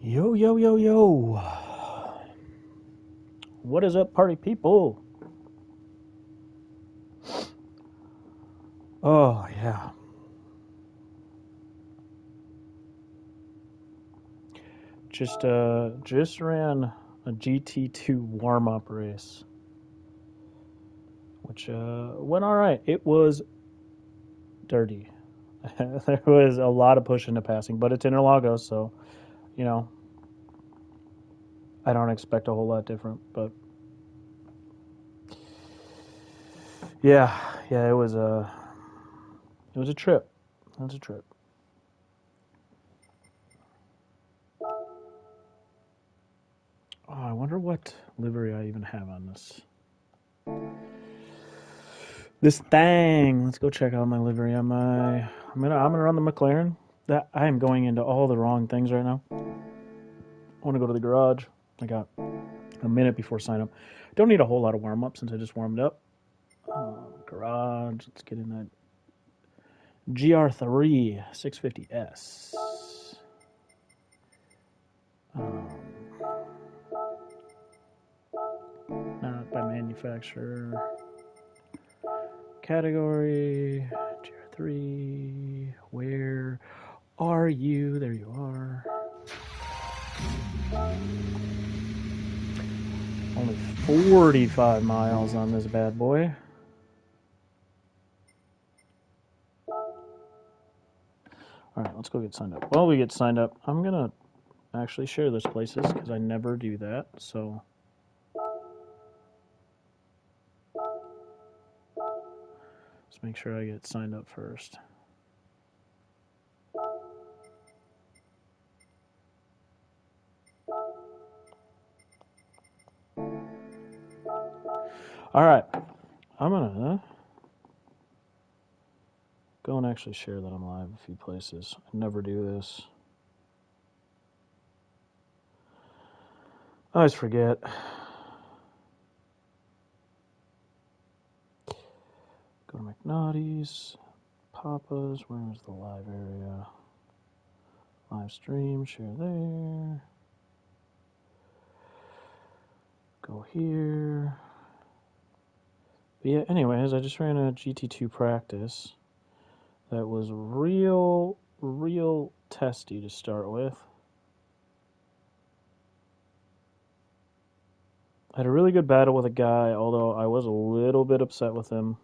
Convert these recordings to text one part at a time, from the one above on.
Yo, yo, yo, yo. What is up, party people? Oh, yeah. Just ran a GT2 warm-up race, which went all right. It was dirty. There was a lot of push into passing, but it's Interlagos, so, you know, I don't expect a whole lot different, but yeah, it was a trip. It was a trip. Oh, I wonder what livery I even have on this thing. Let's go check out my livery on my. I'm gonna run the McLaren. That I am going into all the wrong things right now. I want to go to the garage. I got a minute before sign up. Don't need a whole lot of warm up since I just warmed up. Garage. Let's get in that GR3 650S. Not by manufacturer. Category GR3. Where are you? There you are. Only 45 miles on this bad boy. Alright, let's go get signed up. While we get signed up, I'm going to actually share this places because I never do that. So let's make sure I get signed up first. Alright, I'm going to go and actually share that I'm live a few places. I never do this. I always forget. Go to McNaughty's, Papa's, where's the live area? Live stream, share there. Go here. But yeah, anyways, I just ran a GT2 practice that was real testy to start with. I had a really good battle with a guy, although I was a little bit upset with him.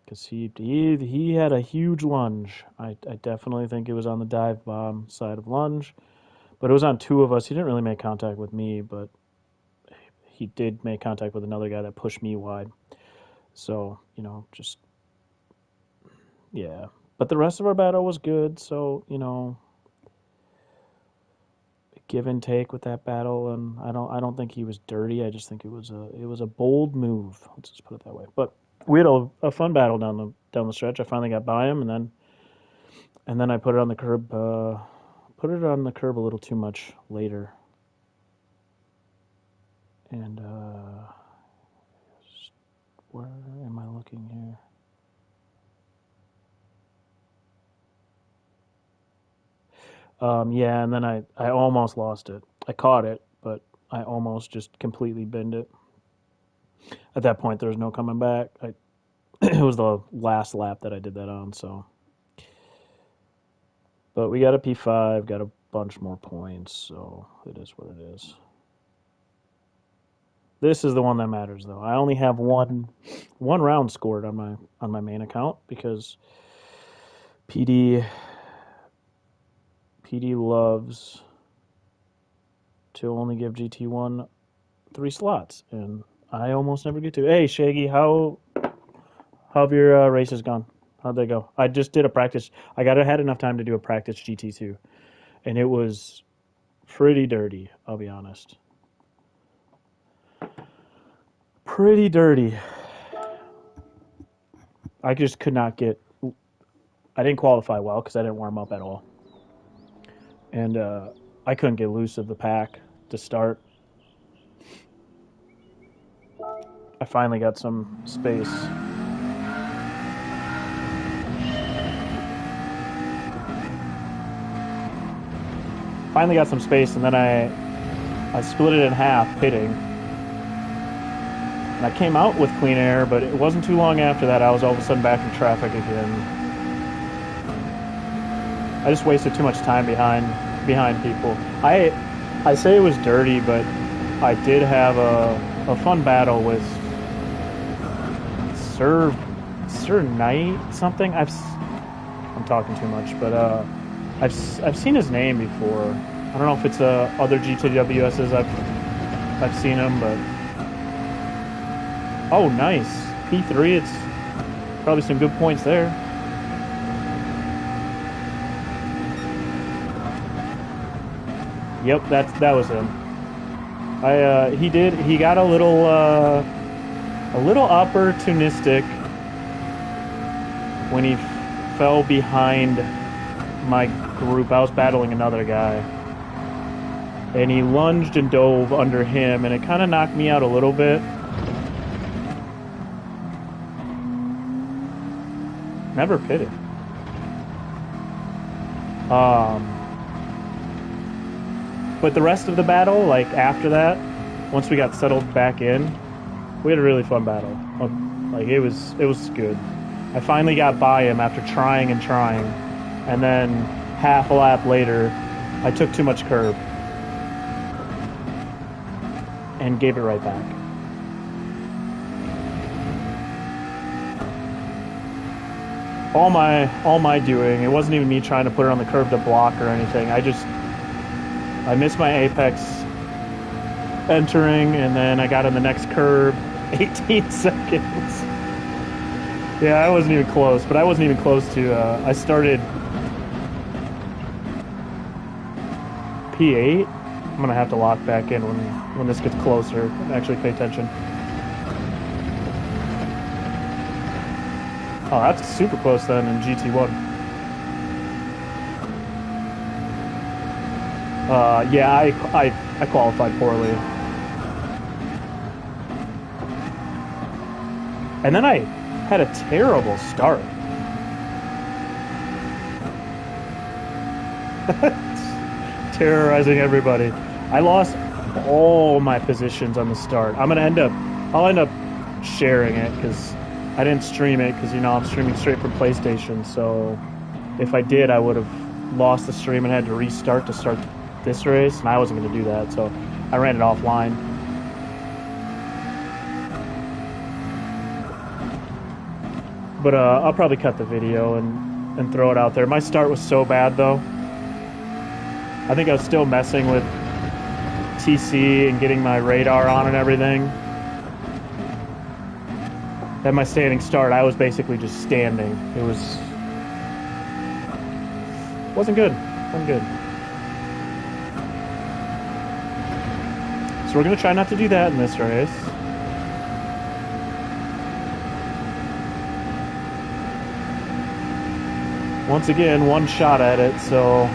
Because he had a huge lunge. I definitely think it was on the dive bomb side of lunge. But it was on two of us. He didn't really make contact with me, but he did make contact with another guy that pushed me wide. So, just, yeah. But the rest of our battle was good, so, give and take with that battle, and I don't think he was dirty. I just think it was a bold move. Let's just put it that way. But we had a fun battle down the stretch. I finally got by him, and then I put it on the curb. Put it on the curb a little too much later, and where am I looking here? Yeah, and then I almost lost it. I caught it, but I almost just completely binned it. At that point, there was no coming back. It was the last lap that I did that on, so. But we got a P5, got a bunch more points, so it is what it is. This is the one that matters, though. I only have one round scored on my main account because PD loves to only give GT1 3 slots, and I almost never get to. Hey, Shaggy, how have your races gone? How'd they go? I just did a practice. I had enough time to do a practice GT2, and it was pretty dirty, I'll be honest. Pretty dirty. I just could not get. I didn't qualify well because I didn't warm up at all. And I couldn't get loose of the pack to start. I finally got some space. finally got some space, and then I split it in half, pitting. And I came out with clean air, but it wasn't too long after that I was all of a sudden back in traffic again. I just wasted too much time behind people. I say it was dirty, but I did have a fun battle with Sir Knight something. I'm talking too much, but I've seen his name before. I don't know if it's other GTWSs I've seen him, but oh, nice P3. It's probably some good points there. Yep, that was him. He got a little opportunistic when he fell behind my group. I was battling another guy, and he lunged and dove under him, and it kind of knocked me out a little bit. Never pitted. But the rest of the battle, like after that, once we got settled back in, we had a really fun battle. Like it was good. I finally got by him after trying and trying, and then half a lap later, I took too much curb and gave it right back. All my doing, it wasn't even me trying to put it on the curb to block or anything. I missed my apex entering, and then I got in the next curb 18 seconds. Yeah, I wasn't even close, but I wasn't even close to, I started P8. I'm going to have to lock back in when this gets closer and actually pay attention. Oh, that's super close then in GT1. Yeah, I qualified poorly. And then I had a terrible start. Terrorizing everybody. I lost all my positions on the start. I'll end up sharing it because I didn't stream it because, you know, I'm streaming straight from PlayStation. So if I did, I would have lost the stream and had to restart to start this race, and I wasn't going to do that, so I ran it offline. But I'll probably cut the video and throw it out there. My start was so bad, though. I think I was still messing with TC and getting my radar on and everything. At my standing start, I was basically just standing. It wasn't good. Wasn't good. So we're going to try not to do that in this race. Once again, one shot at it, so...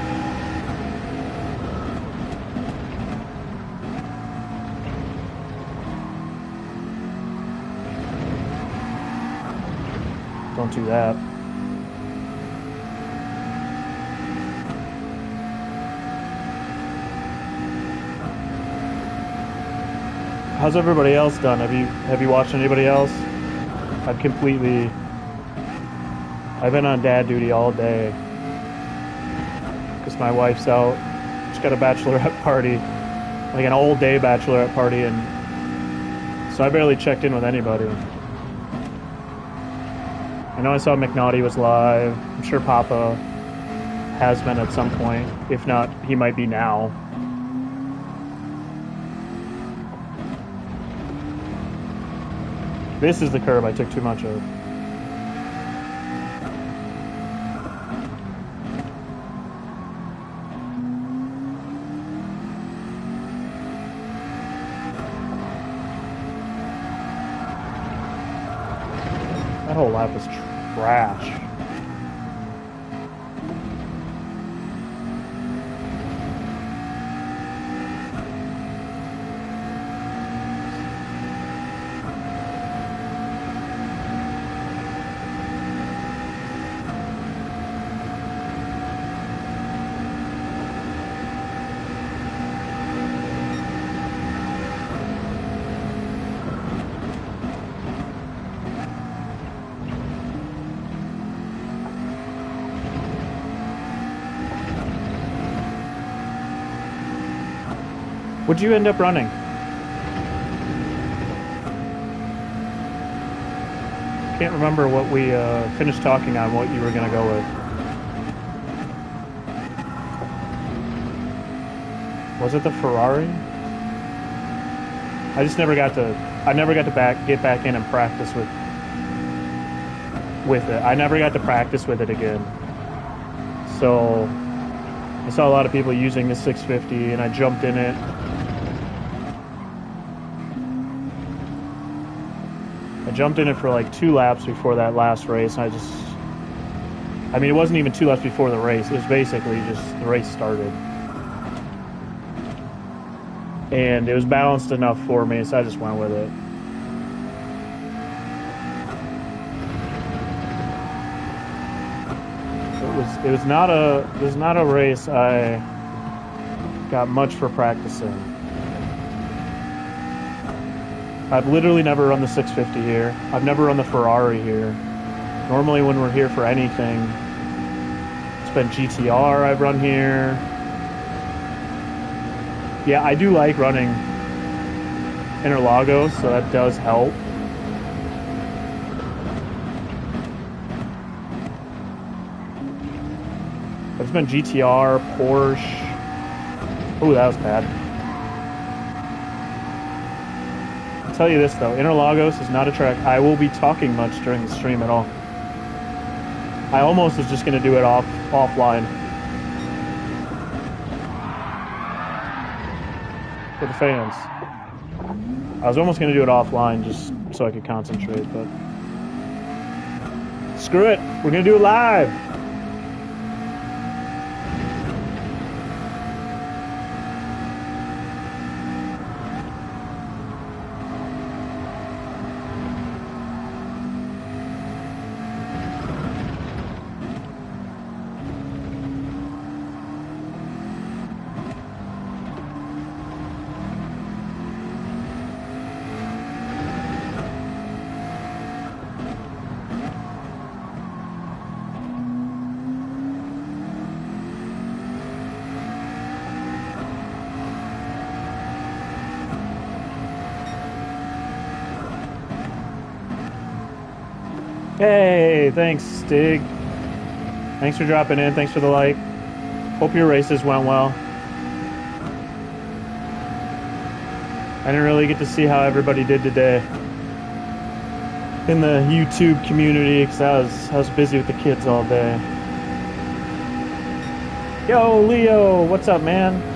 Don't do that. How's everybody else done? Have you watched anybody else? I've been on dad duty all day because my wife's out. She's got a bachelorette party, like an all day bachelorette party, and so I barely checked in with anybody. I know I saw McNaughty was live. I'm sure Papa has been at some point. If not, he might be now. This is the curb I took too much of. That whole lap was trash. What'd you end up running? Can't remember what we finished talking on, what you were going to go with. Was it the Ferrari? I just never got to get back in and practice with it. I never got to practice with it again. So I saw a lot of people using the 650 and I jumped in it. I jumped in it for like 2 laps before that last race. And I mean, it wasn't even 2 laps before the race. It was basically just the race started. And it was balanced enough for me, so I just went with it. It was not a race I got much for practicing. I've literally never run the 650 here. I've never run the Ferrari here. Normally when we're here for anything, it's been GTR I've run here. Yeah, I do like running Interlagos, so that does help. It's been GTR, Porsche. Oh, that was bad. I'll tell you this, though. Interlagos is not a track I will be talking much during the stream at all. I almost was just going to do it offline. For the fans. I was almost going to do it offline just so I could concentrate, but screw it. We're going to do it live. Hey, thanks, Stig. Thanks for dropping in. Thanks for the like. Hope your races went well. I didn't really get to see how everybody did today in the YouTube community because I was busy with the kids all day. Yo, Leo, what's up, man?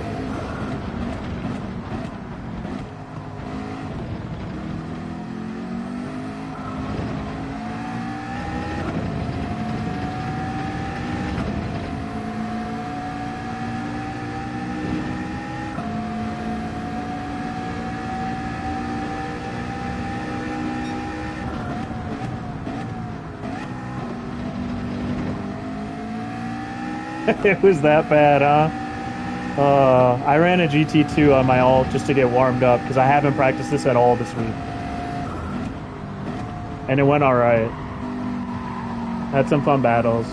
It was that bad, huh? I ran a GT2 on my alt just to get warmed up because I haven't practiced this at all this week. And it went alright. Had some fun battles.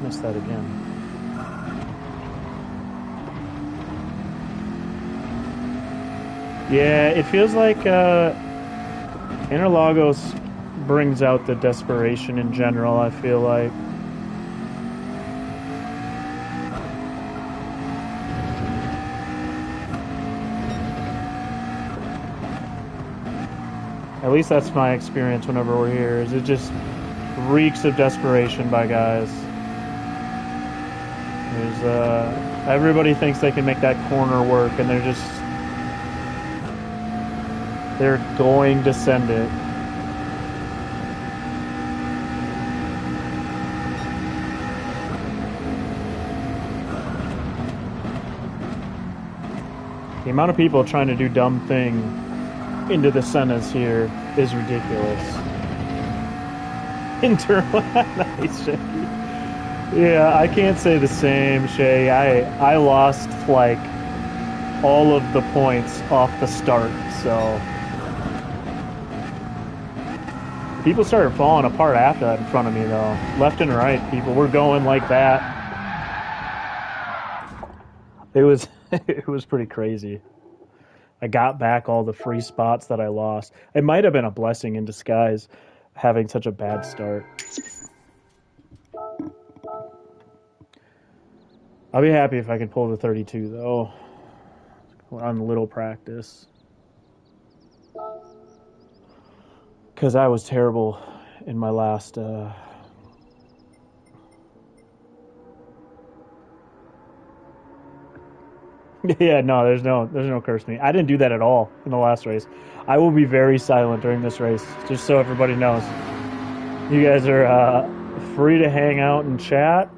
Missed that again. Yeah, it feels like Interlagos brings out the desperation in general, I feel like. At least that's my experience whenever we're here, is it just reeks of desperation by guys. There's everybody thinks they can make that corner work and they're going to send it. The amount of people trying to do dumb thing into the Sennas here is ridiculous. Nice, Shay. Yeah, I can't say the same, Shay. I lost like all of the points off the start, so people started falling apart after that in front of me though. Left and right, people were going like that. It was it was pretty crazy. I got back all the free spots that I lost. It might have been a blessing in disguise having such a bad start. I'll be happy if I can pull the 32 though on little practice. Because I was terrible in my last yeah, no, there's no curse me. I didn't do that at all in the last race. I will be very silent during this race, just so everybody knows. You guys are free to hang out and chat,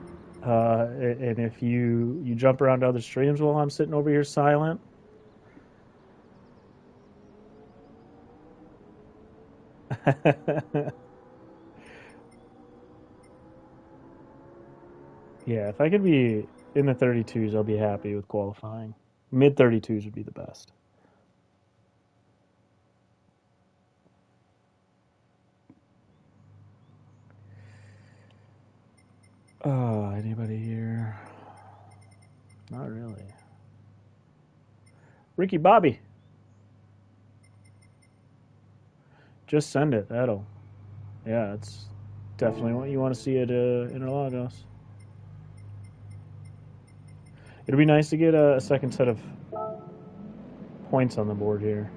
and if you jump around to other streams while I'm sitting over here silent. Yeah, if I could be in the 32s, I'll be happy with qualifying. Mid 32s would be the best. Anybody here? Not really. Ricky Bobby. Just send it. That'll. Yeah, it's definitely what you want to see at Interlagos. It'll be nice to get a second set of points on the board here.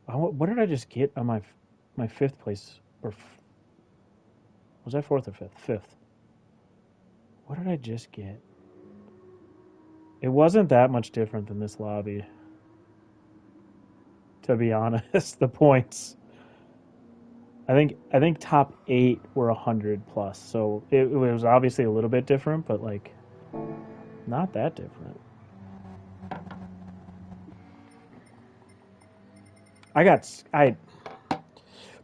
What did I just get on my fifth place? Or was that fourth or fifth? Fifth. What did I just get? It wasn't that much different than this lobby. To be honest, the points. I think top 8 were 100 plus, so it was obviously a little bit different, but like not that different.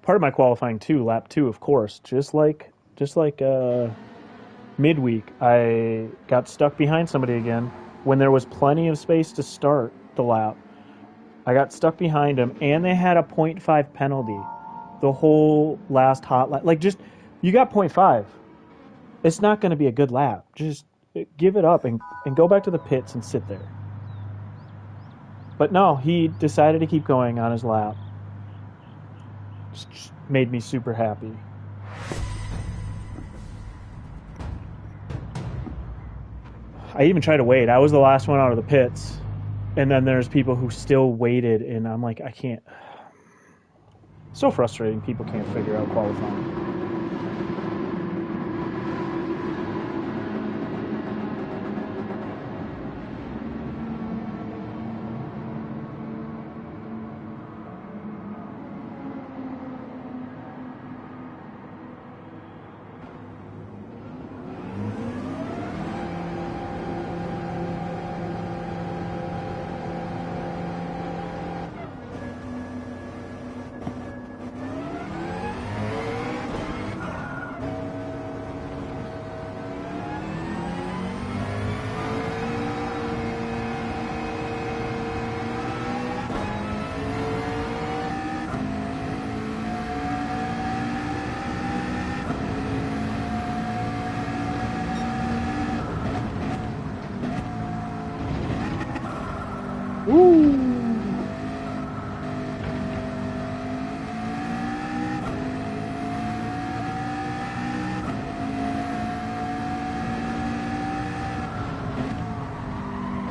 Part of my qualifying too, lap 2, of course, just like midweek, I got stuck behind somebody again when there was plenty of space to start the lap. I got stuck behind him, and they had a 0.5 penalty the whole last hot lap. Like, just, you got 0.5. It's not going to be a good lap. Just give it up and go back to the pits and sit there. But no, he decided to keep going on his lap. Just made me super happy. I even tried to wait. I was the last one out of the pits. And then there's people who still waited, and I'm like, I can't. So frustrating. People can't figure out qualifying.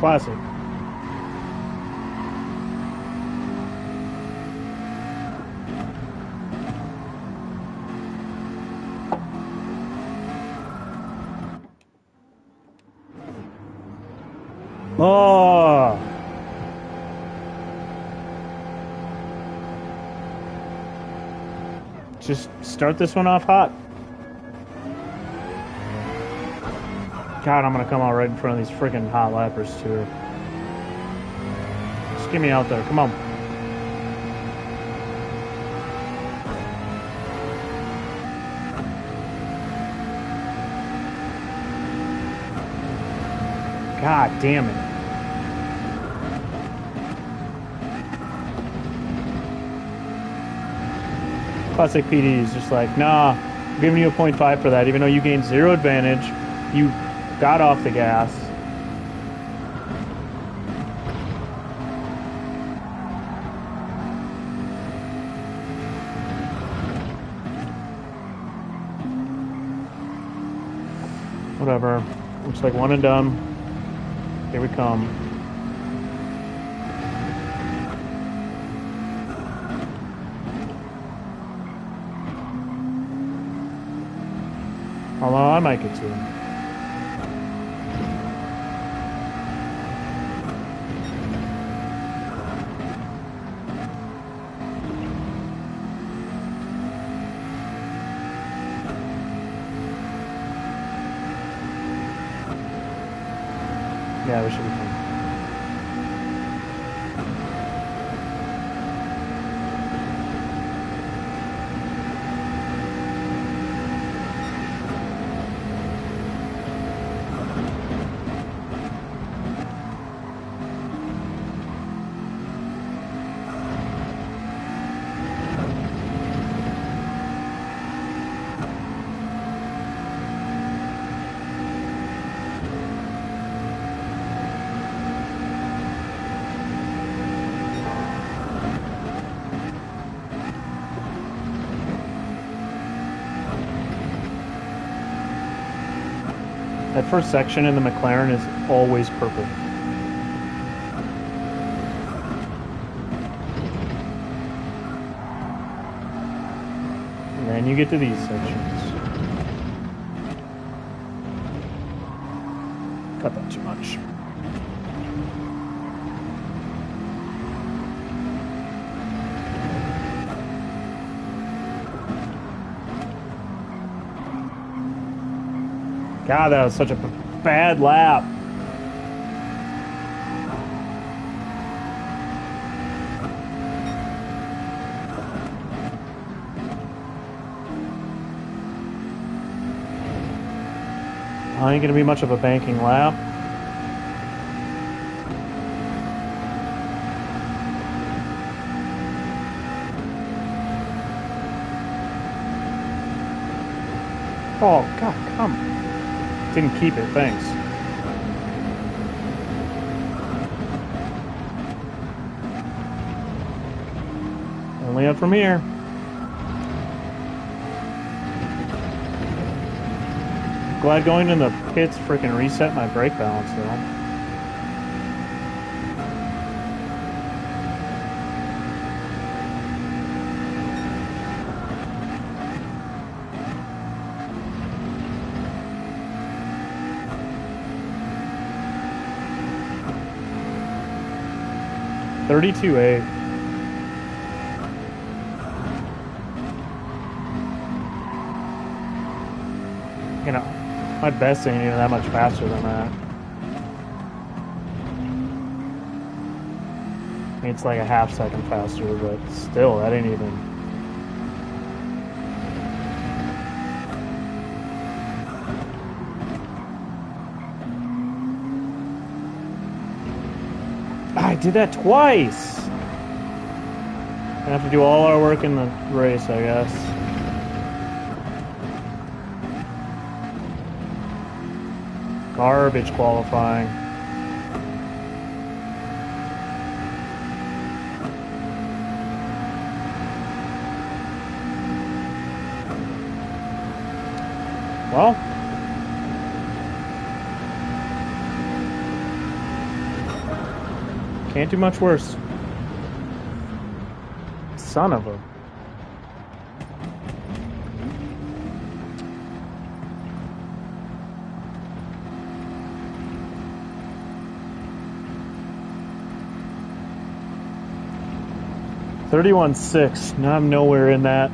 Classic. Oh. Just start this one off hot. God, I'm going to come out right in front of these freaking hot lappers, too. Just get me out there. Come on. God damn it. Classic PD is just like, nah, I'm giving you a 0.5 for that, even though you gained 0 advantage. You got off the gas. Whatever. Looks like one and done. Here we come. Although I might get to him. Yeah, we should be fine. That first section in the McLaren is always purple. And then you get to these sections. Cut that too much. God, that was such a bad lap. Ain't gonna be much of a banking lap. Oh, God, come. Didn't keep it, thanks. Only up from here. Glad going in the pits freaking reset my brake balance though. .32.8. You know, my best ain't even that much faster than that. I mean, it's like a half second faster, but still, that ain't even. I did that twice. I have to do all our work in the race, I guess. Garbage qualifying. Well, can't do much worse. Son of a. .31.6. Now I'm nowhere in that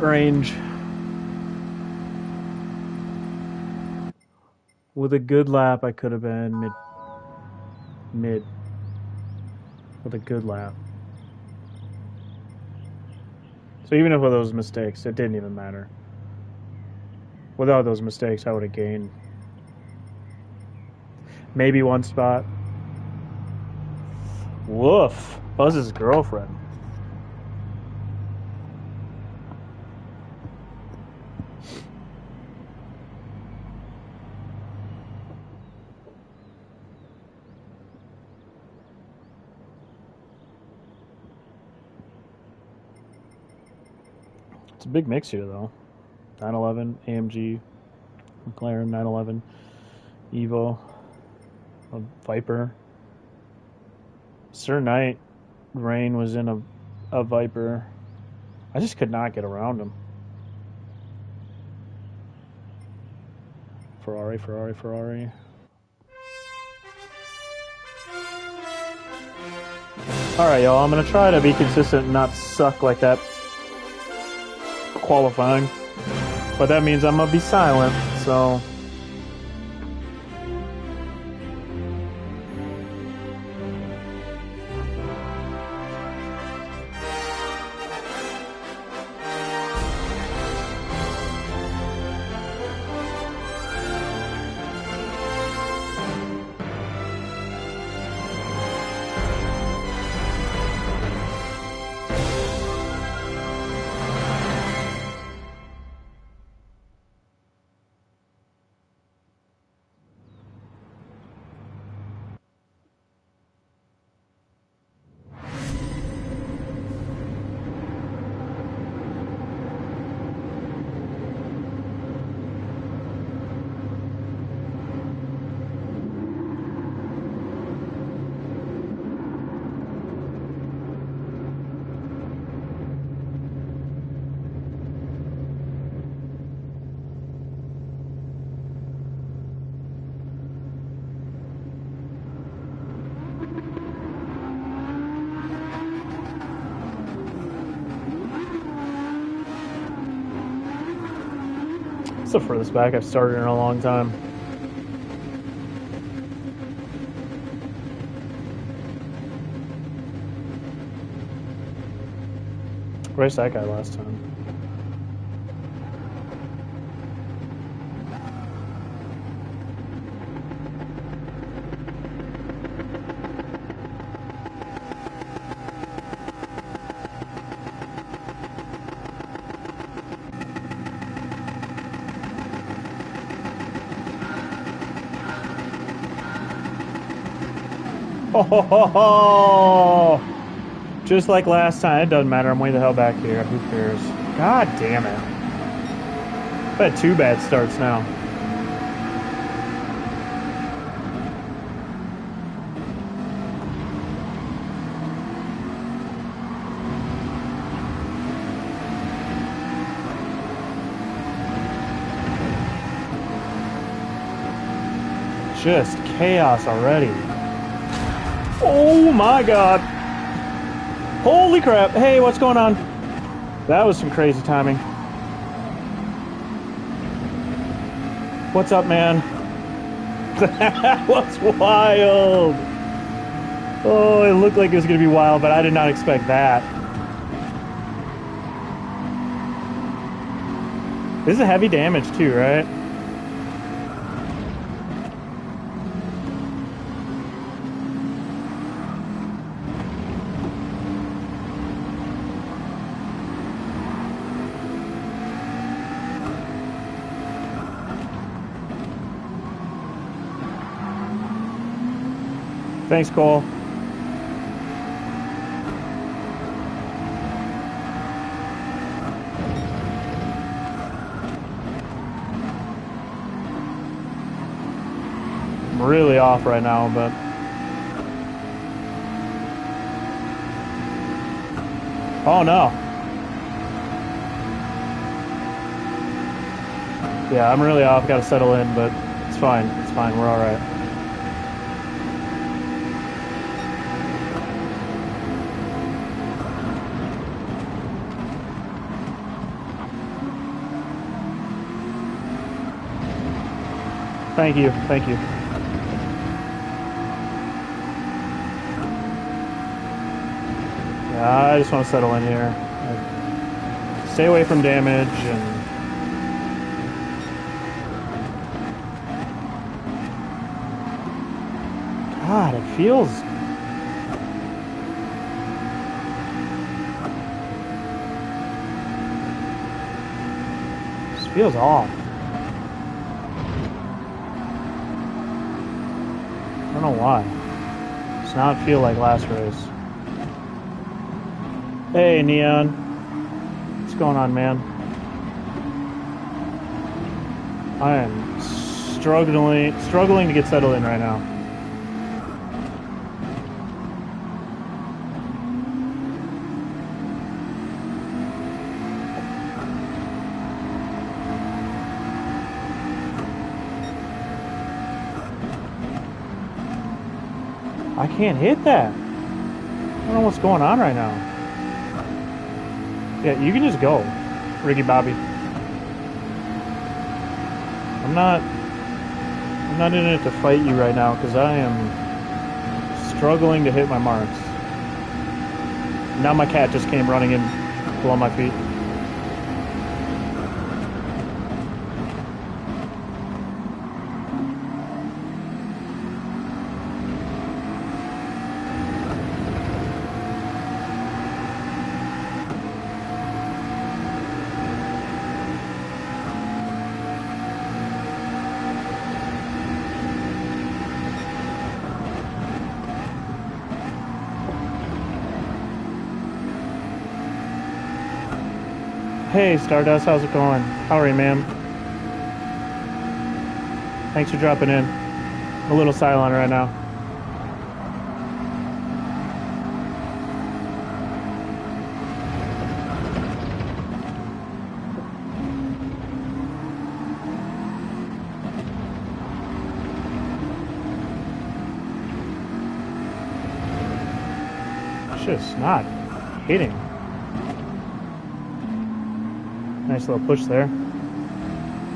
range. With a good lap, I could have been mid. With a good lap. So even with those mistakes, it didn't even matter. Without those mistakes, I would have gained maybe one spot. Woof. Buzz's girlfriend. It's a big mix here, though. 911, AMG, McLaren 911, Evo, a Viper. Sir Knight Rain was in a Viper. I just could not get around him. Ferrari, Ferrari, Ferrari. Alright, y'all, I'm going to try to be consistent and not suck like that qualifying. But that means I'm going to be silent, so... It's the furthest back I've started in a long time. Raced that guy last time. Oh, just like last time. It doesn't matter. I'm way the hell back here. Who cares? God damn it. I've had 2 bad starts now. Just chaos already. Oh my god. Holy crap. Hey, what's going on? That was some crazy timing. What's up, man? That was wild. Oh, it looked like it was going to be wild, but I did not expect that. This is a heavy damage too, right? Thanks, Cole. I'm really off right now, but... Oh, no. Yeah, I'm really off. Got to settle in, but it's fine. It's fine. We're all right. Thank you. Thank you. Yeah, I just want to settle in here. Stay away from damage and... God, it feels... This feels off. I don't know why. It does not feel like last race. Hey, Neon. What's going on, man? I am struggling to get settled in right now. I can't hit that. I don't know what's going on right now. Yeah, you can just go, Ricky Bobby. I'm not in it to fight you right now because I am struggling to hit my marks. Now my cat just came running in below my feet. Hey, Stardust, how's it going? How are you, ma'am? Thanks for dropping in. I'm a little silent right now. It's just not hitting. Nice little push there.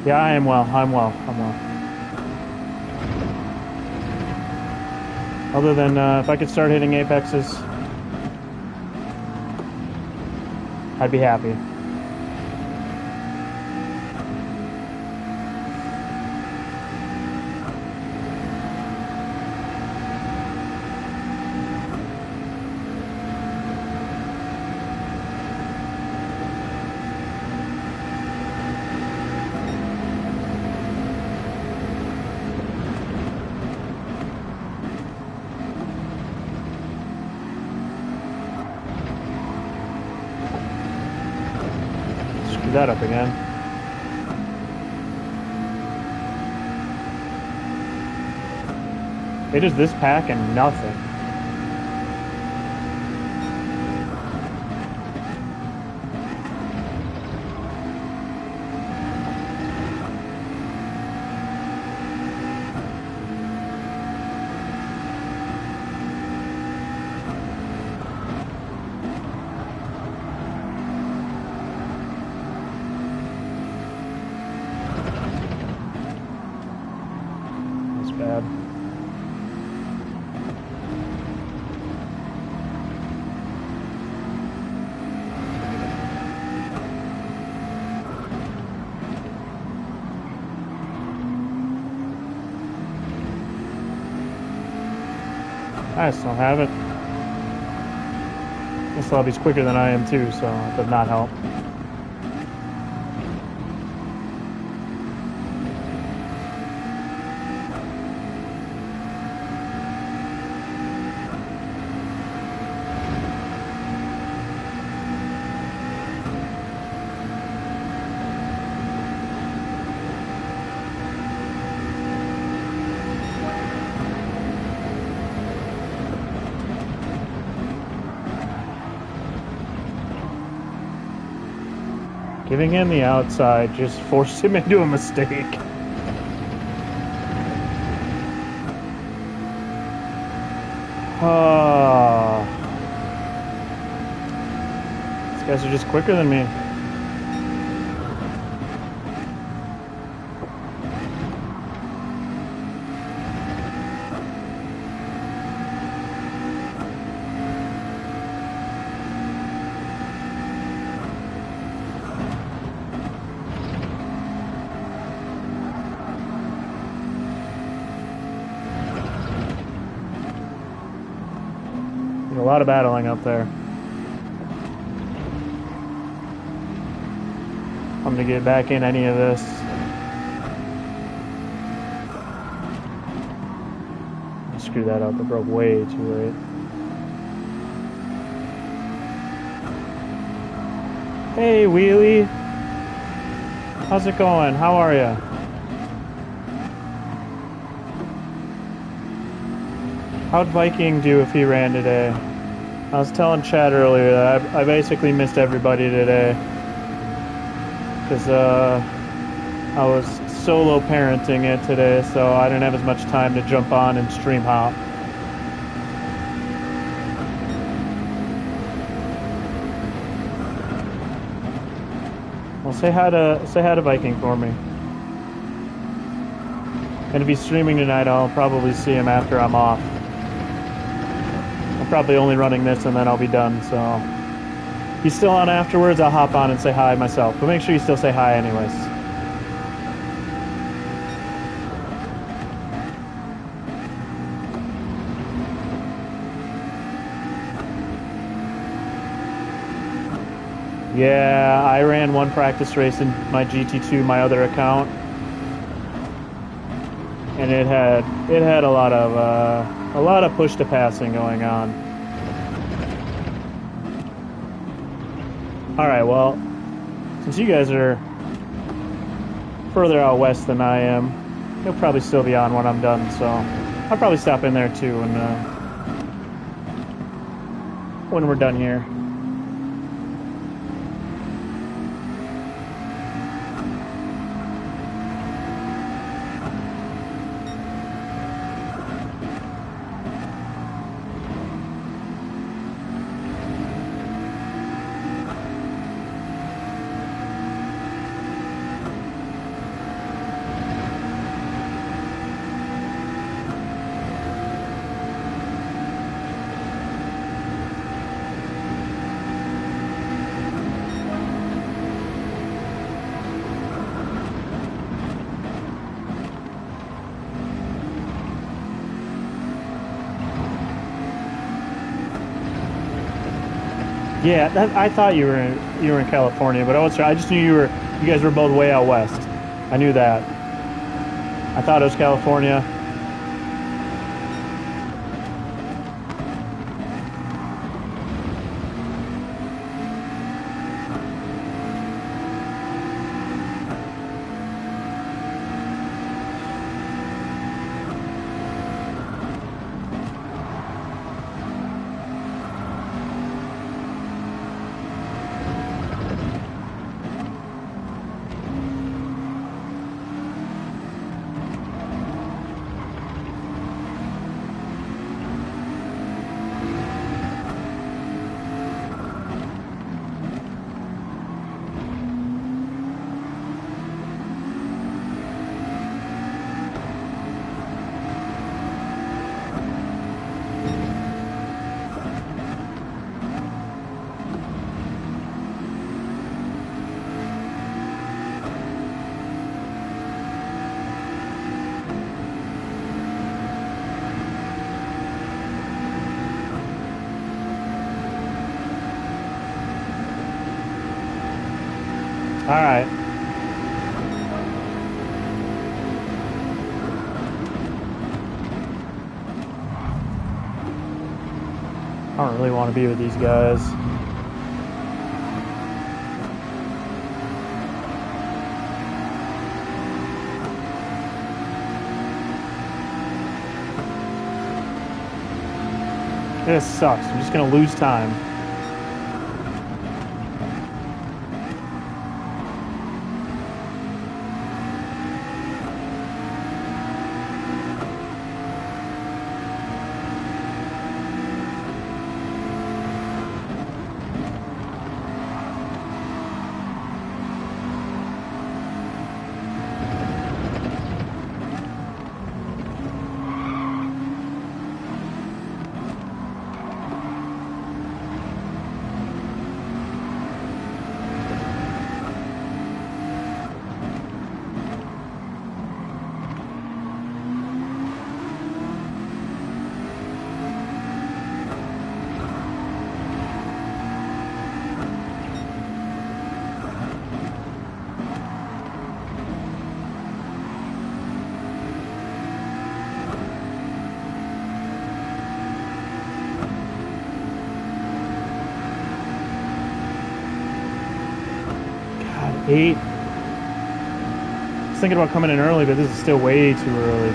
Yeah, I'm well. Other than if I could start hitting apexes, I'd be happy. That up again. It is this pack and nothing. Bad. I still have it. This lobby's quicker than I am too, so it does not help. Giving him the outside just forced him into a mistake. These guys are just quicker than me. A lot of battling up there. I'm gonna get back in any of this. Screw that up, it broke way too late. Hey, Wheelie. How's it going? How are ya? How'd Viking do if he ran today? I was telling Chad earlier that I basically missed everybody today. Because, I was solo parenting it today, so I didn't have as much time to jump on and stream hop. Well, say hi to Viking for me. And if he's streaming tonight, I'll probably see him after I'm off. I'm probably only running this and then I'll be done, so if he's still on afterwards, I'll hop on and say hi myself. But make sure you still say hi anyways. Yeah, I ran one practice race in my GT2, my other account, and it had a lot of push to passing going on. All right, well, since you guys are further out west than I am, he'll probably still be on when I'm done, so I'll probably stop in there too when we're done here. Yeah, I thought you were in California, but I wasn't sure. I just knew you guys were both way out west. I knew that. I thought it was California. All right. I don't really want to be with these guys. This sucks. I'm just going to lose time. 8. I was thinking about coming in early, but this is still way too early.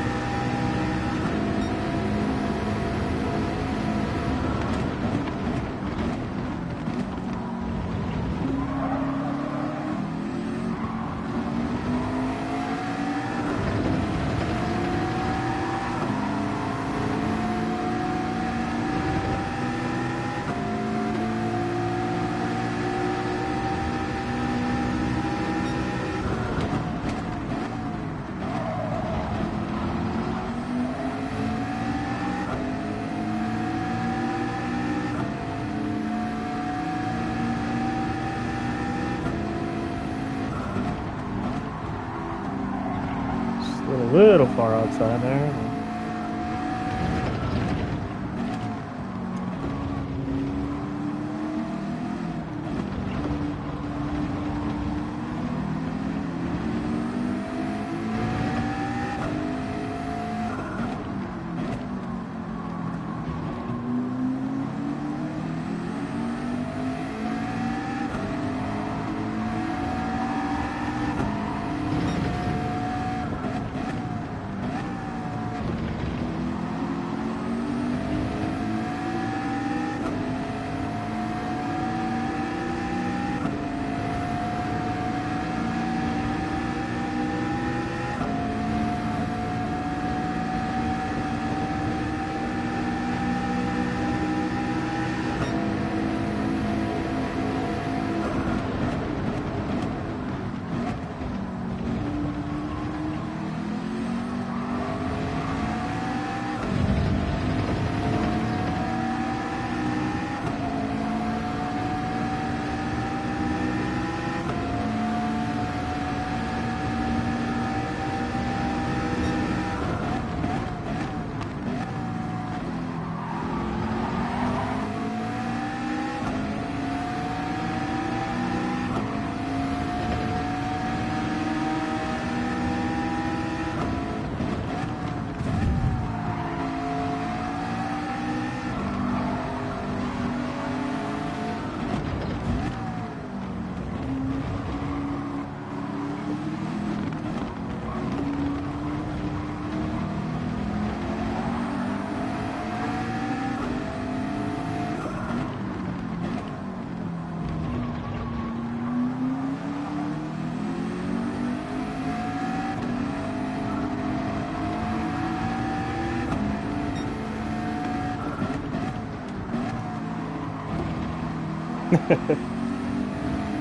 A little far outside there.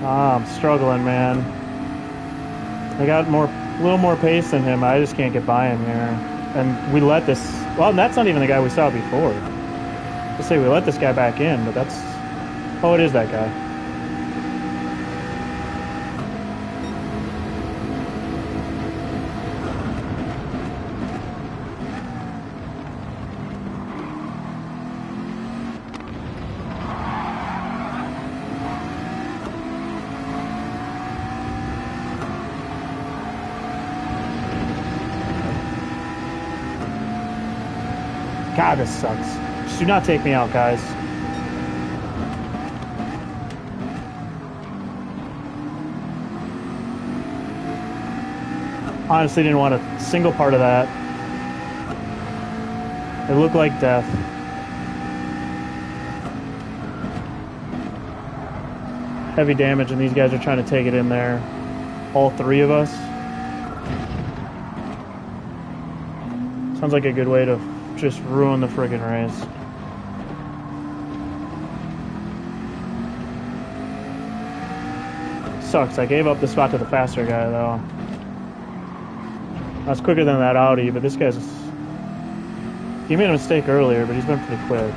I'm struggling, man. I got a little more pace than him. I just can't get by him here. And we let this. Well, that's not even the guy we saw before. Let's say we let this guy back in, but that's. Oh, it is that guy. God, this sucks. Just do not take me out, guys. Honestly, didn't want a single part of that. It looked like death. Heavy damage, and these guys are trying to take it in there. All 3 of us. Sounds like a good way to just ruin the friggin' race. Sucks. I gave up the spot to the faster guy, though. I was quicker than that Audi, but this guy's... He made a mistake earlier, but he's been pretty quick.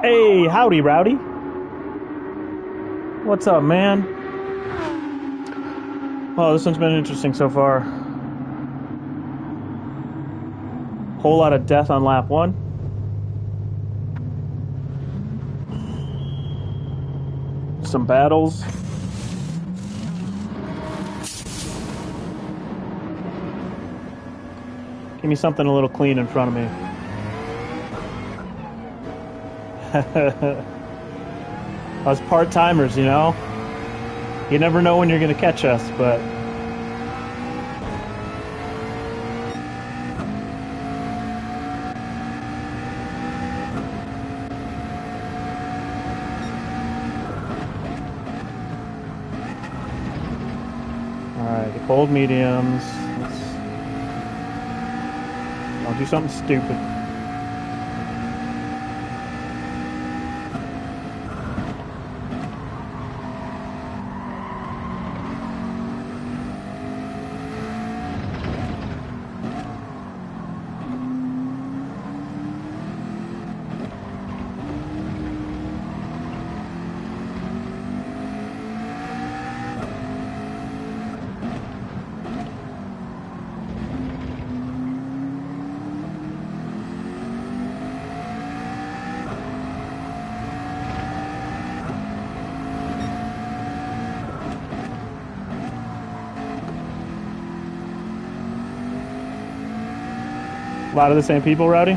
Hey, howdy, Rowdy. What's up, man? Well, this one's been interesting so far. Whole lot of death on lap 1. Some battles. Give me something a little clean in front of me. Us part-timers, you know? You never know when you're going to catch us, but... Alright, the cold mediums. Don't do something stupid. A lot of the same people, Rowdy?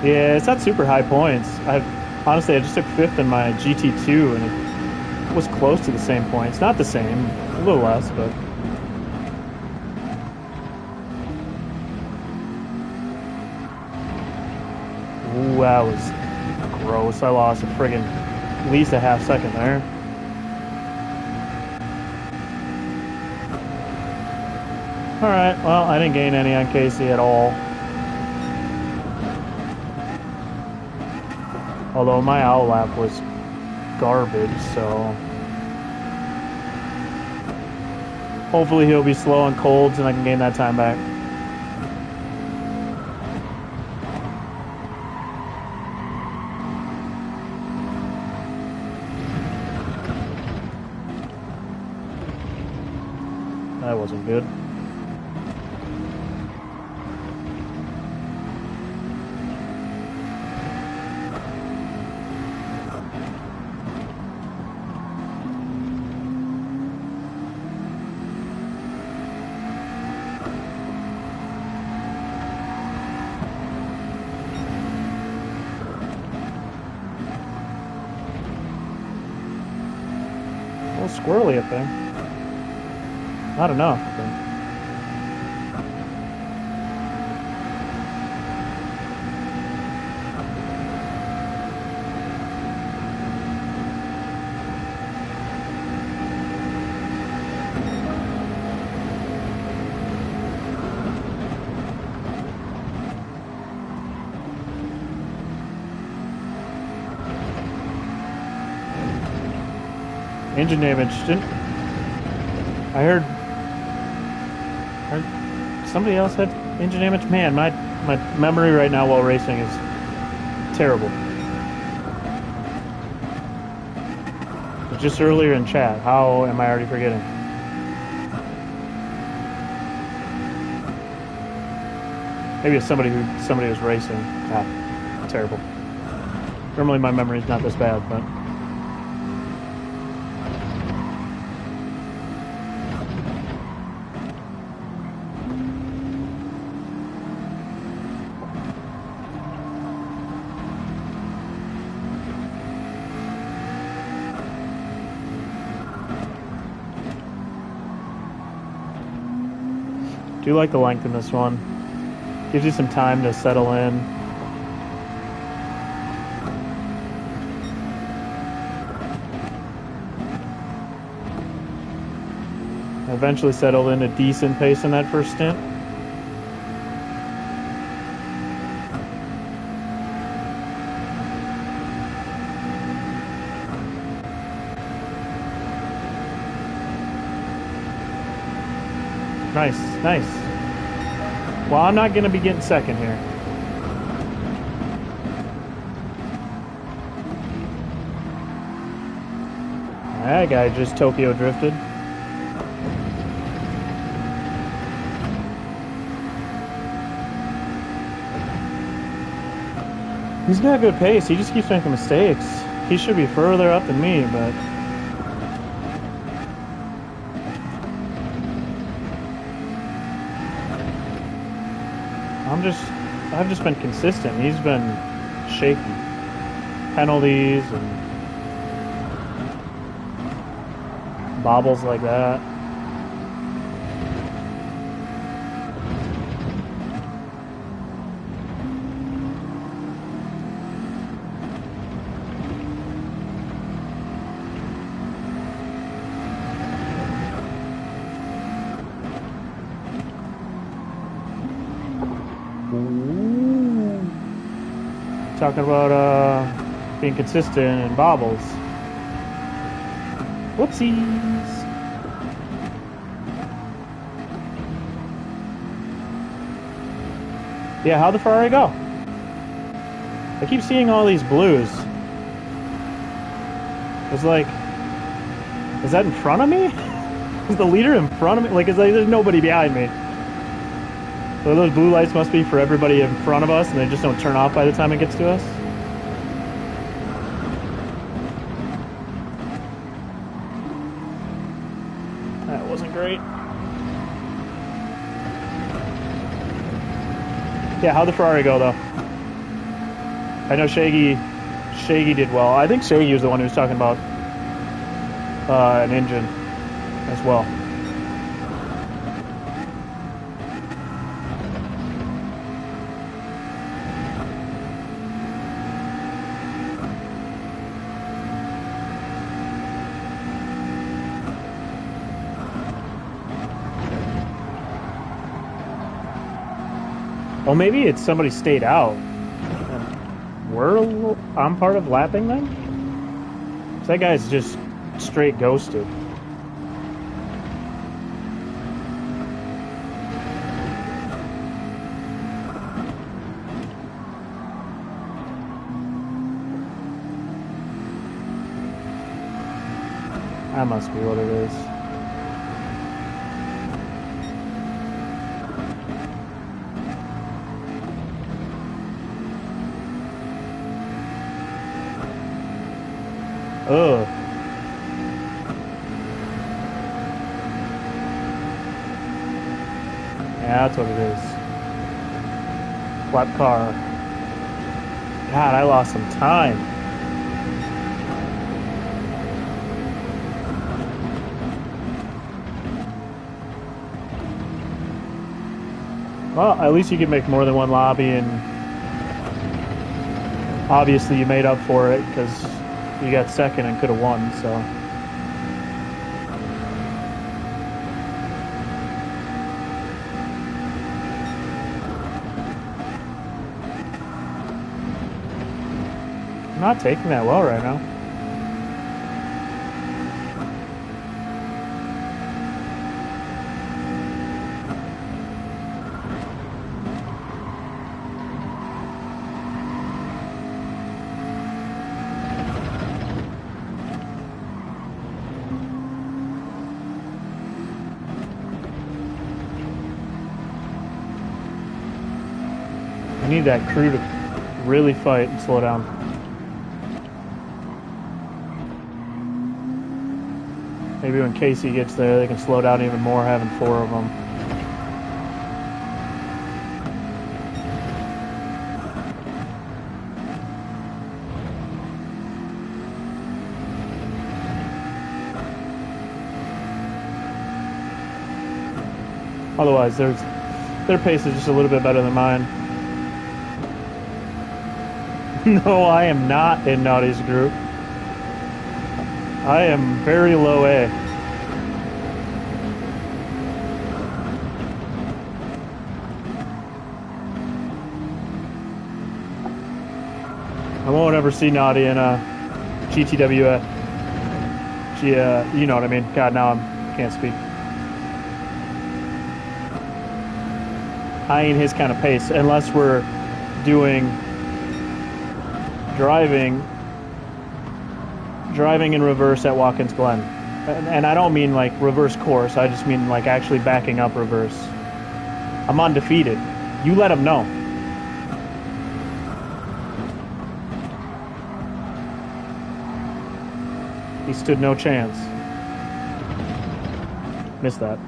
Yeah, it's not super high points. Honestly, I just took 5th in my GT2, and it was close to the same points. Not the same, a little less, but... Ooh, that was gross. I lost a friggin' at least a half second there. Alright, well, I didn't gain any on Casey at all. Although my owl lap was garbage, so... Hopefully he'll be slow on colds and I can gain that time back. That wasn't good. A little squirrely up there. Not enough. But... engine damage. I heard somebody else had engine damage. Man, my memory right now while racing is terrible. Just earlier in chat, how am I already forgetting? Maybe it's somebody was racing. Ah, terrible. Normally my memory's not this bad, but. Do like the length in this one. Gives you some time to settle in. I eventually settled in a decent pace in that first stint. Nice, nice. Well, I'm not going to be getting second here. That guy just Tokyo drifted. He's got good pace. He just keeps making mistakes. He should be further up than me, but I've just been consistent. He's been shaky. Penalties and bobbles like that. Talking about being consistent and bobbles. Whoopsies. Yeah, how'd the Ferrari go? I keep seeing all these blues. It's like, is that in front of me? Is the leader in front of me? Like, there's nobody behind me. So those blue lights must be for everybody in front of us, and they just don't turn off by the time it gets to us. That wasn't great. Yeah, how'd the Ferrari go, though? I know Shaggy did well. I think Shaggy was the one who was talking about an engine as well. Well, maybe it's somebody stayed out. I'm part of lapping them? So that guy's just straight ghosted. That must be what it is. Ugh. Yeah, that's what it is. Flat car. God, I lost some time. Well, at least you can make more than one lobby, and obviously you made up for it because you got second and could have won, so. I'm not taking that well right now. I need that crew to really fight and slow down. Maybe when Casey gets there, they can slow down even more, having 4 of them. Otherwise, their pace is just a little bit better than mine. No, I am not in Naughty's group. I am very low A. I won't ever see Naughty in a GTWS. You know what I mean. God, now can't speak. I ain't his kind of pace unless we're driving in reverse at Watkins Glen. And I don't mean like reverse course, I just mean like actually backing up reverse. I'm undefeated. You let him know. He stood no chance. Missed that.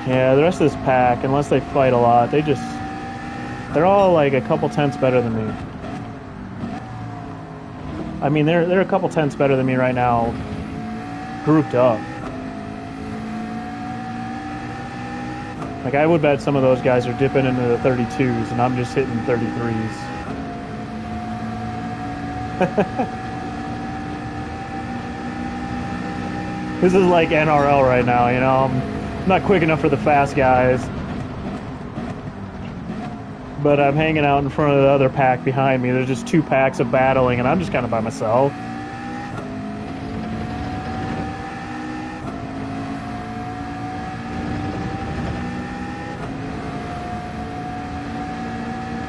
Yeah, the rest of this pack, unless they fight a lot, they're all like a couple tenths better than me. I mean, they're a couple tenths better than me right now, grouped up. Like, I would bet some of those guys are dipping into the 32s, and I'm just hitting 33s. This is like NRL right now, you know? I'm not quick enough for the fast guys. But I'm hanging out in front of the other pack behind me. There's just two packs of battling, and I'm just kind of by myself.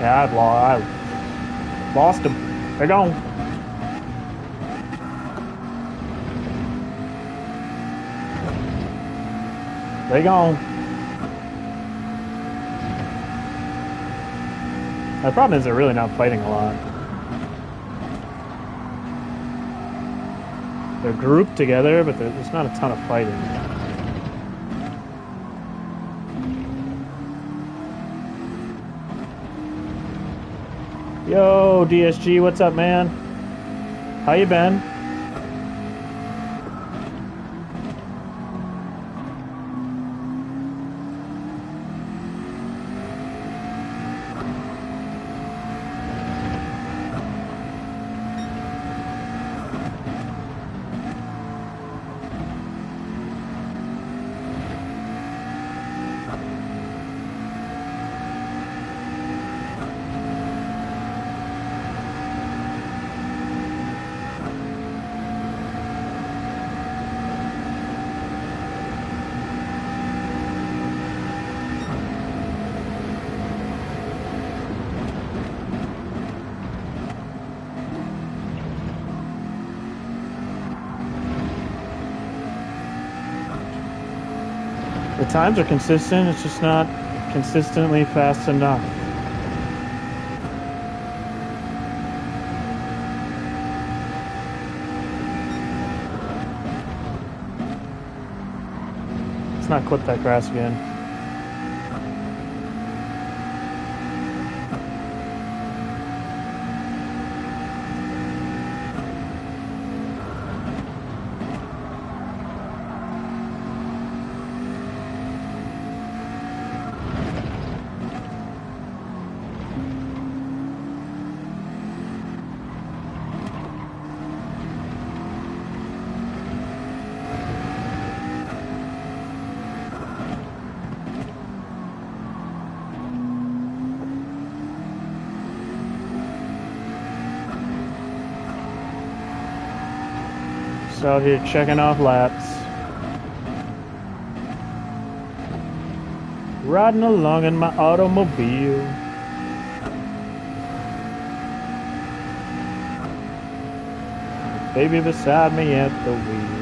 Yeah, I lost him. They're gone. They're gone. The problem is they're really not fighting a lot. They're grouped together, but there's not a ton of fighting. Yo, DSG, what's up, man? How you been? The times are consistent, it's just not consistently fast enough. Let's not clip that grass again. Just out here checking off laps. Riding along in my automobile. Baby beside me at the wheel.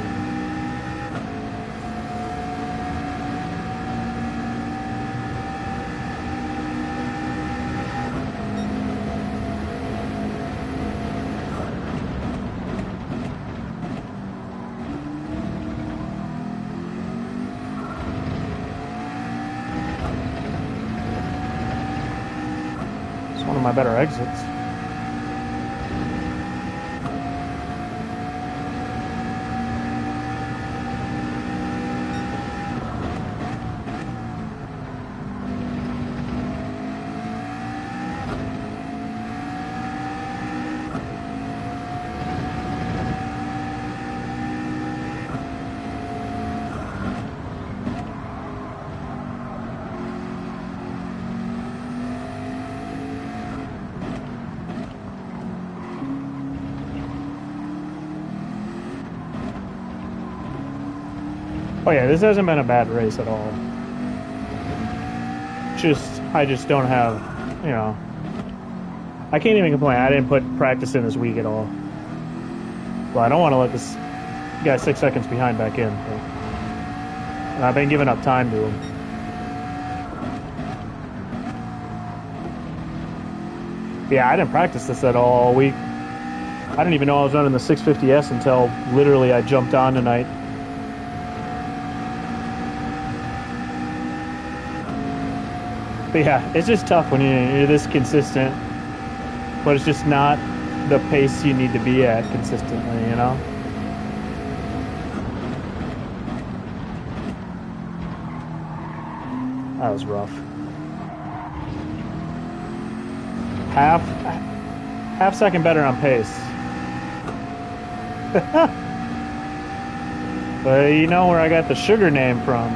One of my better exits. Oh yeah, this hasn't been a bad race at all. I just don't have, you know, I can't even complain. I didn't put practice in this week at all. Well, I don't want to let this guy 6 seconds behind back in. So. And I've been giving up time to him. Yeah, I didn't practice this at all week. I didn't even know I was running the 650S until literally I jumped on tonight. But yeah, it's just tough when you're this consistent, but it's just not the pace you need to be at consistently, you know? That was rough. Half second better on pace. But you know where I got the sugar name from.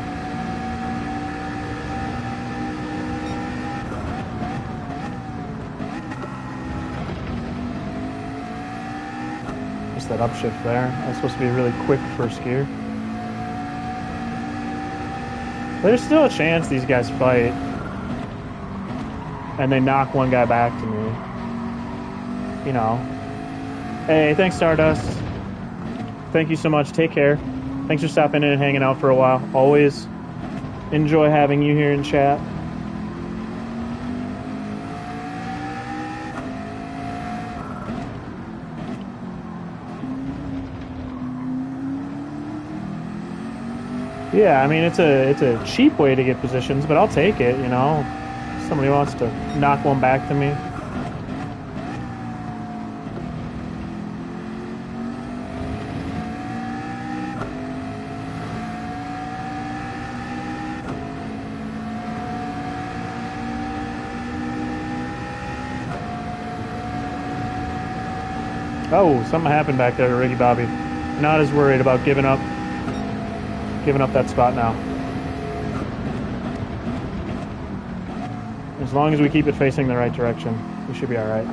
Just that upshift there. That's supposed to be really quick first gear. There's still a chance these guys fight. And they knock one guy back to me. You know. Hey, thanks, Stardust. Thank you so much. Take care. Thanks for stopping in and hanging out for a while. Always enjoy having you here in chat. Yeah, I mean, it's a cheap way to get positions, but I'll take it, you know. Somebody wants to knock one back to me. Oh, something happened back there to Ricky Bobby. Not as worried about giving up that spot now. As long as we keep it facing the right direction, we should be all right.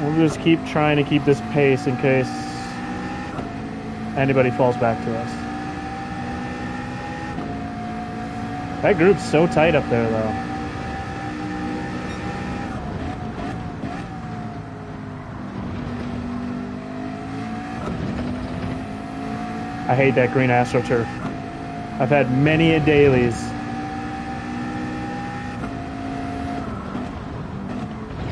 We'll just keep trying to keep this pace in case anybody falls back to us. That group's so tight up there, though. I hate that green AstroTurf. I've had many a dailies.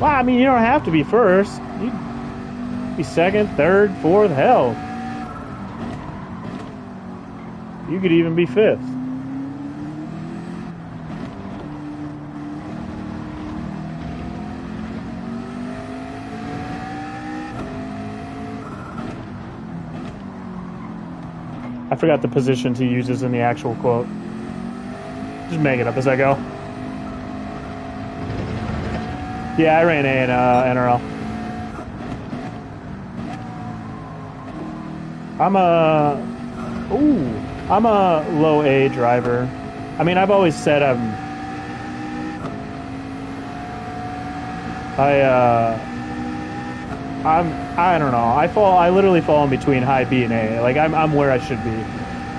Well, I mean, you don't have to be first. You can be second, third, fourth, hell. You could even be fifth. I forgot the positions he uses in the actual quote. Just make it up as I go. Yeah, I ran A in NRL. I'm a low A driver. I mean, I've always said I don't know. I literally fall in between high B and A. Like I'm where I should be.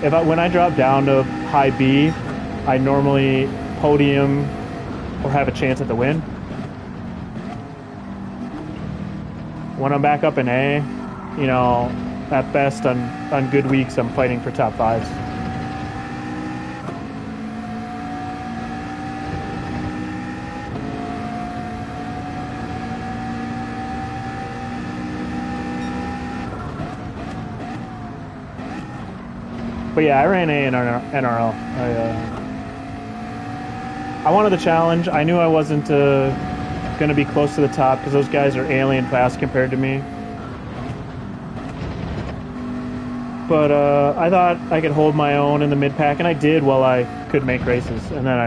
When I drop down to high B, I normally podium or have a chance at the win. When I'm back up in A, you know, at best on good weeks I'm fighting for top fives. But yeah, I ran A in NRL. I wanted the challenge. I knew I wasn't going to be close to the top because those guys are alien fast compared to me. But I thought I could hold my own in the mid-pack, and I did while I could make races. And then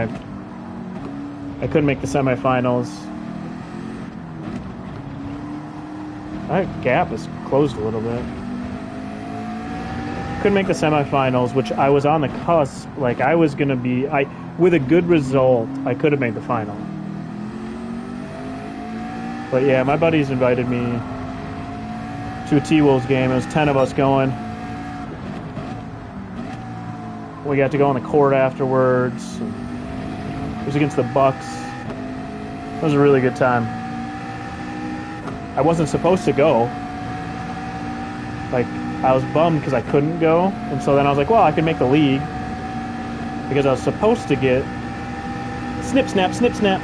I couldn't make the semifinals. That gap is closed a little bit. Couldn't make the semifinals, which I was on the cusp. Like I was gonna be, with a good result, I could have made the final. But yeah, my buddies invited me to a T-Wolves game. It was 10 of us going. We got to go on the court afterwards. It was against the Bucks. It was a really good time. I wasn't supposed to go. Like, I was bummed because I couldn't go. And so then I was like, well, I can make the league. Because I was supposed to get snip, snap, snip, snap.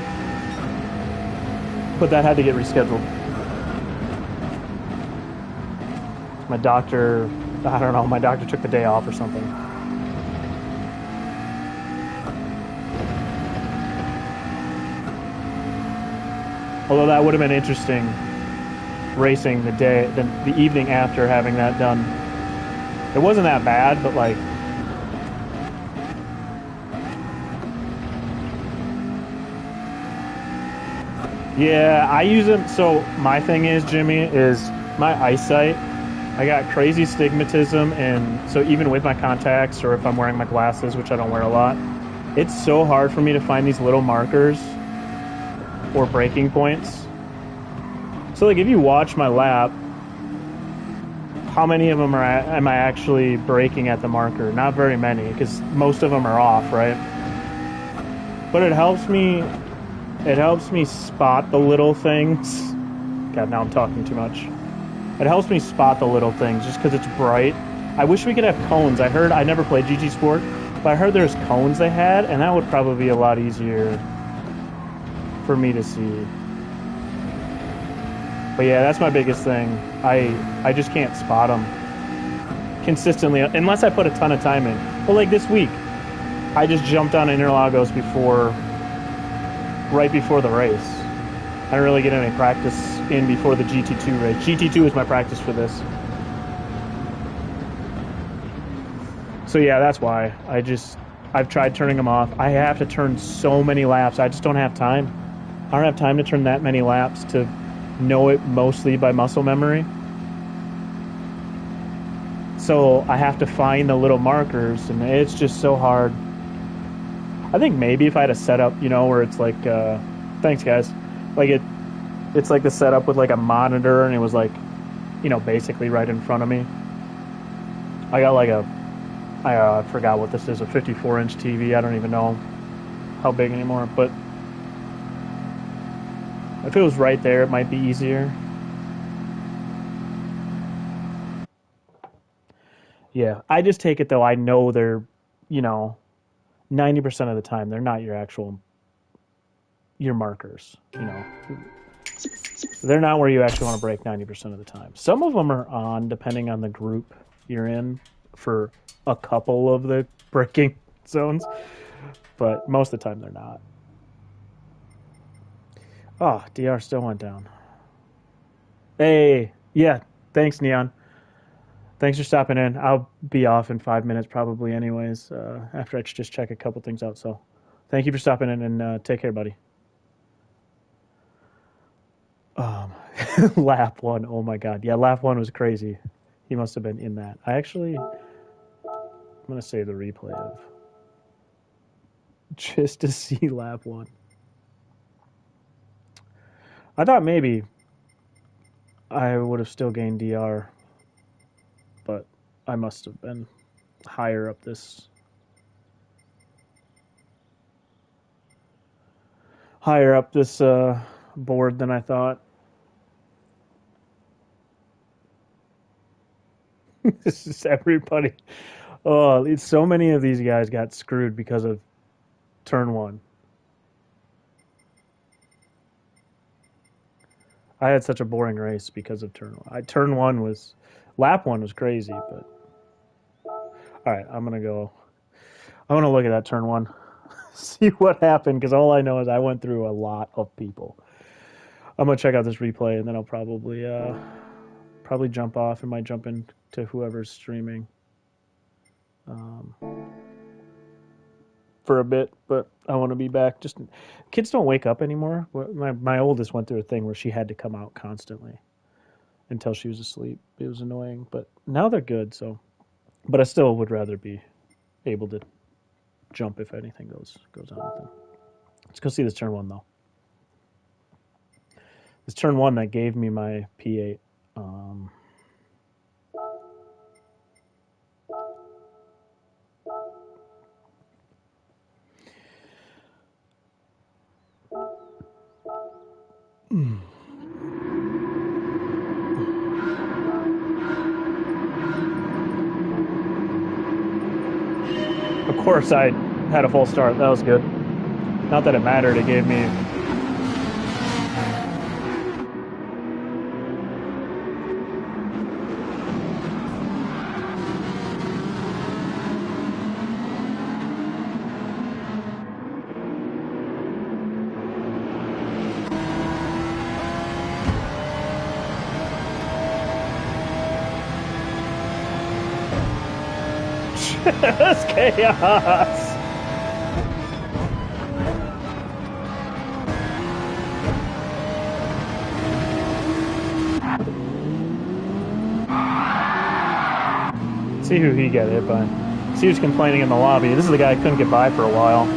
But that had to get rescheduled. My doctor, I don't know, my doctor took the day off or something. Although that would have been interesting, racing the evening after having that done. It wasn't that bad, but like, yeah, I use them. So my thing is, Jimmy, is my eyesight. I got crazy stigmatism, and so even with my contacts or if I'm wearing my glasses, which I don't wear a lot, it's so hard for me to find these little markers or breaking points. So like if you watch my lap, how many of them am I actually braking at the marker? Not very many, because most of them are off, right? But it helps me spot the little things. God, now I'm talking too much. It helps me spot the little things just because it's bright. I wish we could have cones. I never played GT Sport, but I heard there's cones they had, and that would probably be a lot easier for me to see. But yeah, that's my biggest thing. I just can't spot them consistently unless I put a ton of time in. Well, like this week, I just jumped on Interlagos right before the race. I didn't really get any practice in before the GT2 race. GT2 is my practice for this. So yeah, that's why. I've tried turning them off. I have to turn so many laps. I just don't have time. I don't have time to turn that many laps to know it mostly by muscle memory. So I have to find the little markers, and it's just so hard. I think maybe if I had a setup, where it's like, thanks guys, like it's like the setup with like a monitor, and it was like, basically right in front of me. I got like I forgot what this is, a 54-inch TV. I don't even know how big anymore, but if it was right there, it might be easier. Yeah, I just take it though. I know they're, 90% of the time, they're not your markers, They're not where you actually want to break 90% of the time. Some of them are on, depending on the group you're in, for a couple of the breaking zones, but most of the time they're not. Oh, DR still went down. Hey, yeah, thanks, Neon. Thanks for stopping in. I'll be off in 5 minutes probably anyways, after I just check a couple things out. So thank you for stopping in, and take care, buddy. Lap one. Oh my God. Yeah, lap one was crazy. He must have been in that. I'm going to save the replay of just to see lap one. I thought maybe I would have still gained DR, but I must have been higher up this board than I thought. This is everybody. Oh, it's so many of these guys got screwed because of turn one. I had such a boring race because of turn one. Lap one was crazy, but all right, I'm gonna look at that turn one, see what happened, because all I know is I went through a lot of people. I'm gonna check out this replay, and then I'll probably jump off and might jump into whoever's streaming for a bit, but I want to be back. Just kids don't wake up anymore. My oldest went through a thing where she had to come out constantly until she was asleep. It was annoying, but now they're good. So, but I still would rather be able to jump if anything goes on with them. Let's go see this turn one though. This turn one that gave me my P8. Of course, I had a full start. That was good. Not that it mattered. It gave me... Just chaos. See who he got hit by. See who's complaining in the lobby. This is the guy I couldn't get by for a while.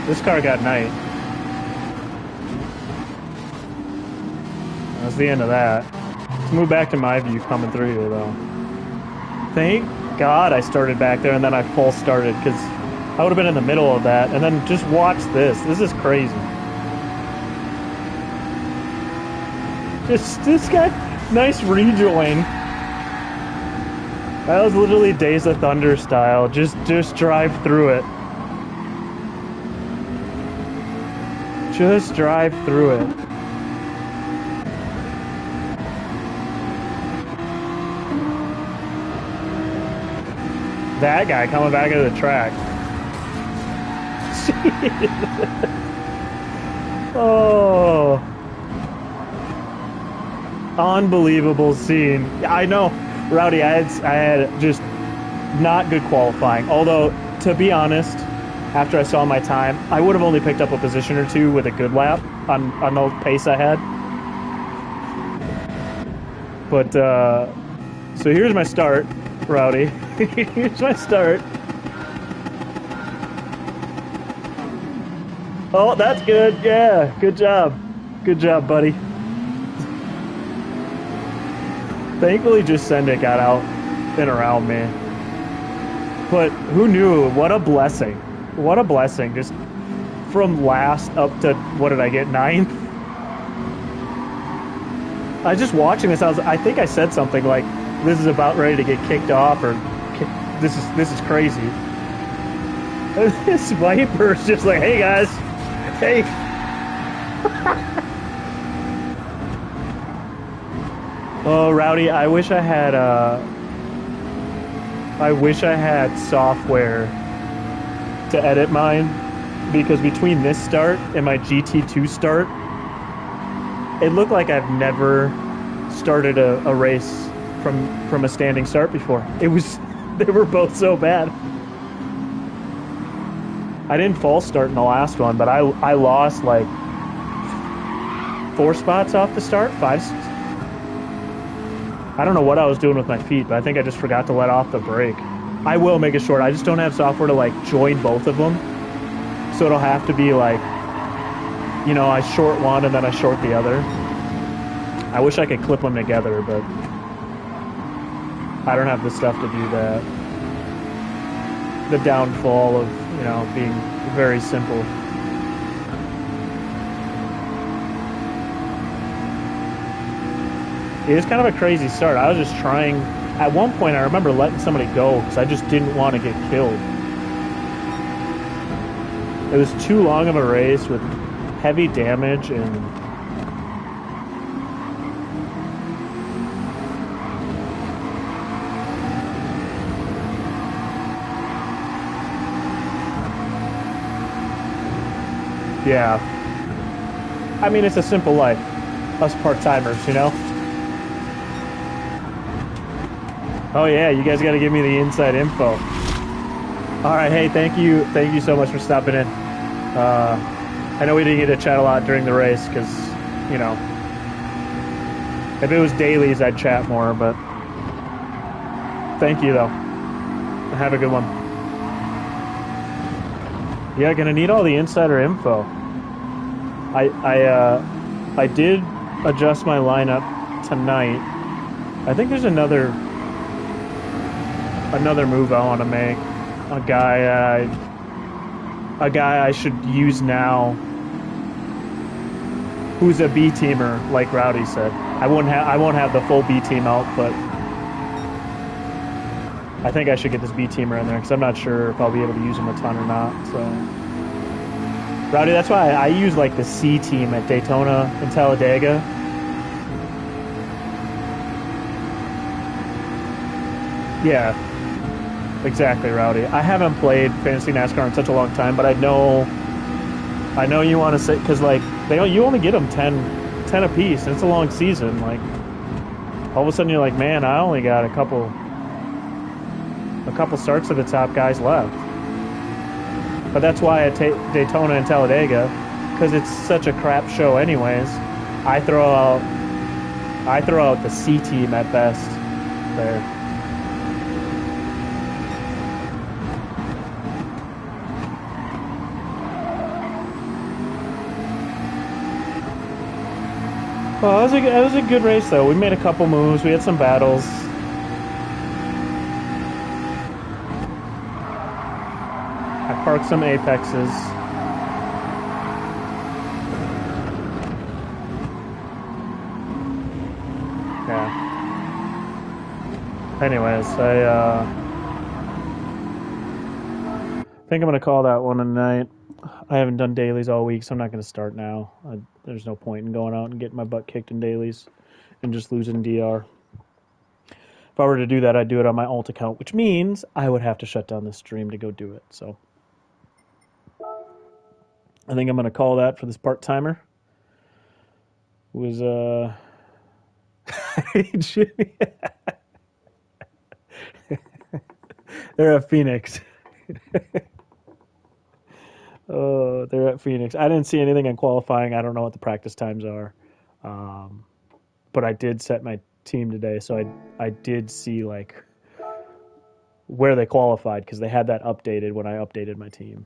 This car got night. That's the end of that. Let's move back to my view coming through here, though. Thank God I started back there and then I full started, because I would have been in the middle of that. And then just watch this. This is crazy. Just this guy, nice rejoin. That was literally Days of Thunder style. Just drive through it. Just drive through it. That guy coming back into the track. Oh. Unbelievable scene. I know, Rowdy, I had just not good qualifying. Although, to be honest, after I saw my time, I would have only picked up a position or two with a good lap on the pace I had. But, so here's my start, Rowdy. Here's my start. Oh, that's good. Yeah, good job. Good job, buddy. Thankfully, just Sendik got out and around me. But who knew? What a blessing. What a blessing. Just from last up to, what did I get, 9th? I was just watching this. I think I said something like, this is about ready to get kicked off, or this is crazy. And this Viper's just like, hey guys, hey. Oh, Rowdy, I wish I had software to edit mine, because between this start and my GT2 start, it looked like I've never started a race from a standing start before. They were both so bad. I didn't false start in the last one, but I lost like 4 spots off the start, 5. I don't know what I was doing with my feet, but I think I just forgot to let off the brake. I will make it short. I just don't have software to like join both of them. So it'll have to be like, you know, I short one and then I short the other. I wish I could clip them together, but I don't have the stuff to do that. The downfall of, you know, being very simple. It was kind of a crazy start. I was just trying. At one point, I remember letting somebody go because I just didn't want to get killed. It was too long of a race with heavy damage and... Yeah. I mean, it's a simple life. Us part-timers, you know? Oh yeah, you guys got to give me the inside info. All right, hey, thank you so much for stopping in. I know we didn't get to chat a lot during the race because, you know, if it was dailies, I'd chat more. But thank you though. Have a good one. Yeah, gonna need all the insider info. I did adjust my lineup tonight. I think there's another move I want to make. A guy I should use now, who's a B teamer, like Rowdy said. I won't have the full B team out, but I think I should get this B teamer in there because I'm not sure if I'll be able to use him a ton or not. So, Rowdy, that's why I use like the C team at Daytona and Talladega. Yeah, exactly, Rowdy. I haven't played fantasy NASCAR in such a long time, but I know you want to say because like you only get them 10 apiece, and it's a long season. Like all of a sudden you're like, man, I only got a couple starts of the top guys left. But that's why at Daytona and Talladega, because it's such a crap show anyways, I throw out the C team at best there. Well, it was a good race though. We made a couple moves. We had some battles. I parked some apexes. Yeah. Anyways, I think I'm gonna call that one a night. I haven't done dailies all week, so I'm not gonna start now. There's no point in going out and getting my butt kicked in dailies and just losing DR. If I were to do that, I'd do it on my alt account, which means I would have to shut down the stream to go do it. So I think I'm going to call that for this part-timer. It was, Jimmy. They're at Phoenix. Oh, they're at Phoenix. I didn't see anything in qualifying. I don't know what the practice times are. But I did set my team today, so I did see like where they qualified because they had that updated when I updated my team.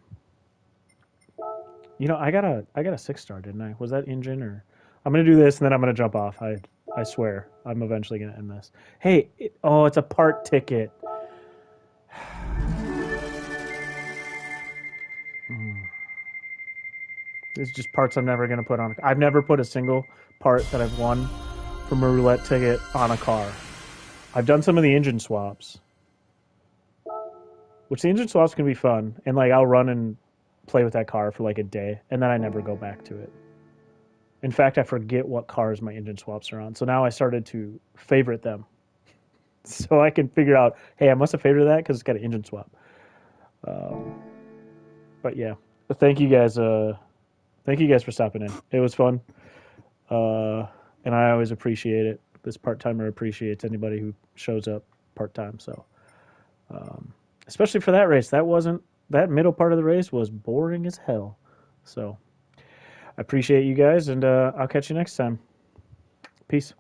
You know, I got a 6-star, didn't I? Was that engine or? I'm gonna do this and then I'm gonna jump off. I swear I'm eventually gonna end this. Hey, it's a part ticket. It's just parts I'm never gonna put on. I've never put a single part that I've won from a roulette ticket on a car. I've done some of the engine swaps, which the engine swaps can be fun, and like I'll run and play with that car for like a day, and then I never go back to it. In fact, I forget what cars my engine swaps are on. So now I started to favorite them, so I can figure out, hey, I must have favorited that because it's got an engine swap. But yeah, but thank you guys. Thank you guys for stopping in. It was fun, and I always appreciate it. This part timer appreciates anybody who shows up part time. So, especially for that race, that middle part of the race was boring as hell. So, I appreciate you guys, and I'll catch you next time. Peace.